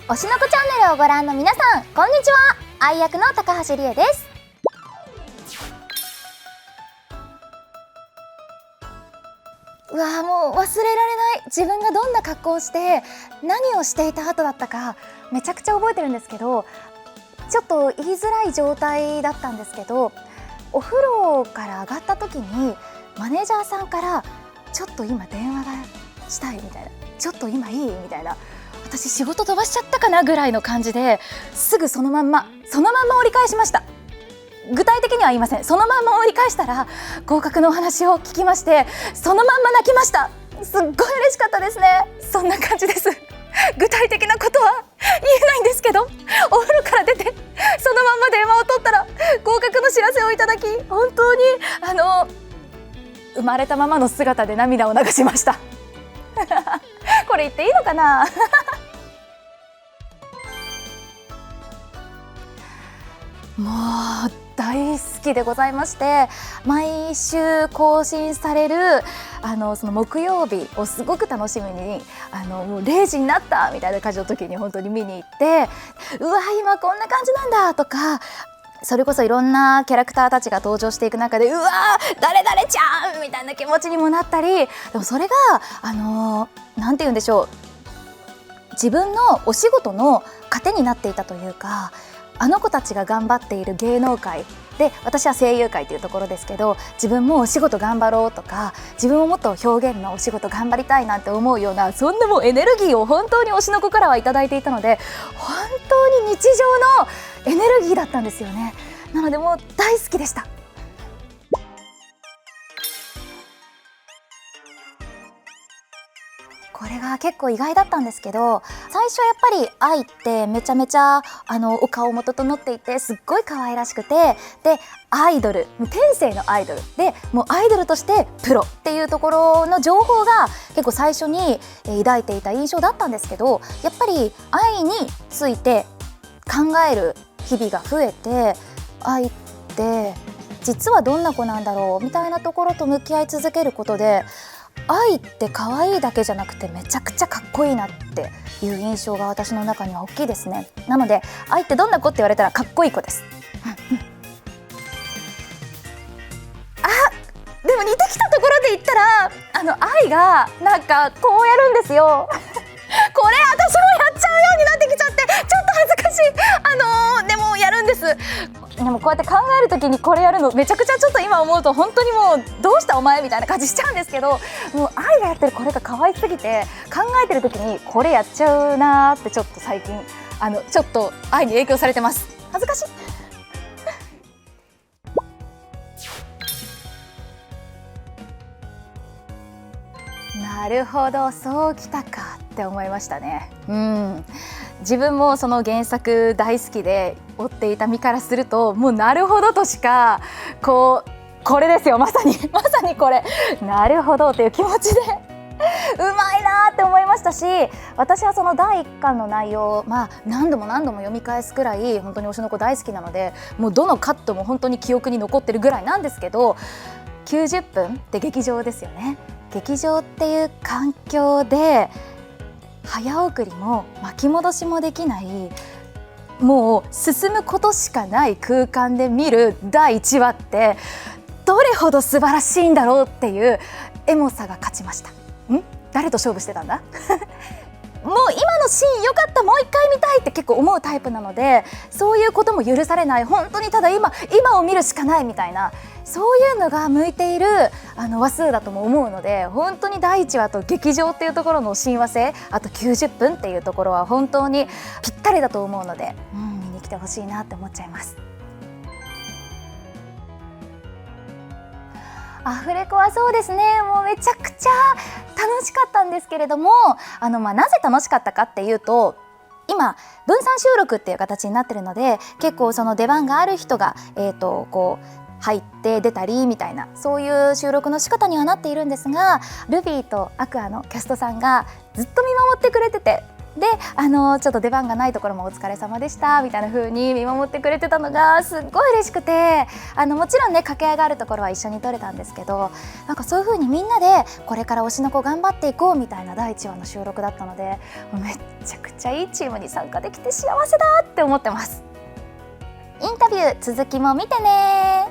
推しの子チャンネルをご覧の皆さん、こんにちは。愛役の高橋理恵です。うわー、もう忘れられない。自分がどんな格好をして何をしていた後だったかめちゃくちゃ覚えてるんですけど、ちょっと言いづらい状態だったんですけど、お風呂から上がった時にマネージャーさんからちょっと今電話がしたいみたいな、ちょっと今いいみたいな、私仕事飛ばしちゃったかなぐらいの感じで、すぐそのまんま折り返しました。具体的には言いません。そのまんま折り返したら合格のお話を聞きまして、そのまんま泣きました。すっごい嬉しかったですね。そんな感じです。具体的なことは言えないんですけど、お風呂から出てそのまま電話を取ったら合格の知らせをいただき、本当に生まれたままの姿で涙を流しました。これ言っていいのかな。もう大好きでございまして、毎週更新されるその木曜日をすごく楽しみに、もう0時になったみたいな感じの時に本当に見に行って、うわ今こんな感じなんだとか、それこそいろんなキャラクターたちが登場していく中で、うわ誰々ちゃんみたいな気持ちにもなったり、でもそれがなんて言うんでしょう、自分のお仕事の糧になっていたというか、あの子たちが頑張っている芸能界で、私は声優界というところですけど、自分もお仕事頑張ろうとか、自分ももっと表現のお仕事頑張りたいなんて思うような、そんなもうエネルギーを本当に推しの子からはいただいていたので、本当に日常のエネルギーだったんですよね。なのでもう大好きでした。これが結構意外だったんですけど、最初やっぱり愛ってめちゃめちゃお顔も整っていて、すっごい可愛らしくて、でアイドル、天性のアイドルで、もうアイドルとしてプロっていうところの情報が結構最初に抱いていた印象だったんですけど、やっぱり愛について考える日々が増えて、愛って実はどんな子なんだろうみたいなところと向き合い続けることで、愛って可愛いだけじゃなくてめちゃくちゃかっこいいなっていう印象が私の中には大きいですね。なので愛ってどんな子って言われたらかっこいい子です。でも似てきたところで言ったら、愛がなんかこうやるんですよ。これ私もやっちゃうようになってきちゃって、ちょっと恥ずかしい。でもやるんです。でもこうやって考えるときにこれやるのめちゃくちゃちょっと今思うと本当にもうどうしたお前みたいな感じしちゃうんですけど、もう愛がやってるこれが可愛すぎて、考えてるときにこれやっちゃうなーって、ちょっと最近ちょっと愛に影響されてます。恥ずかしい。なるほど、そうきたかって思いましたね。自分もその原作大好きで追っていた身からすると、もうなるほどとしかこれですよ、まさにこれ、なるほどっていう気持ちでうまいなって思いましたし、私はその第1巻の内容を、何度も読み返すくらい本当に推しの子大好きなので、もうどのカットも本当に記憶に残ってるぐらいなんですけど、90分って劇場ですよね。劇場っていう環境で早送りも巻き戻しもできない、もう進むことしかない空間で見る第1話ってどれほど素晴らしいんだろうっていうエモさが勝ちました。誰と勝負してたんだ。もう今のシーンよかった、もう一回見たいって結構思うタイプなので、そういうことも許されない、本当にただ今を見るしかないみたいな、そういうのが向いている話数だとも思うので、本当に第1話と劇場っていうところの親和性、あと90分っていうところは本当にぴったりだと思うので、見に来てほしいなって思っちゃいます。アフレコはそうですね、もうめちゃくちゃ楽しかったんですけれども、なぜ楽しかったかっていうと、今分散収録っていう形になってるので、結構その出番がある人がこう入って出たりみたいな、そういう収録の仕方にはなっているんですが、ルビーとアクアのキャストさんがずっと見守ってくれてて、でちょっと出番がないところもお疲れ様でしたみたいな風に見守ってくれてたのがすっごい嬉しくて、もちろんね掛け合いがあるところは一緒に撮れたんですけど、なんかそういう風にみんなでこれから推しの子頑張っていこうみたいな第1話の収録だったので、めっちゃくちゃいいチームに参加できて幸せだって思ってます。インタビュー続きも見てね。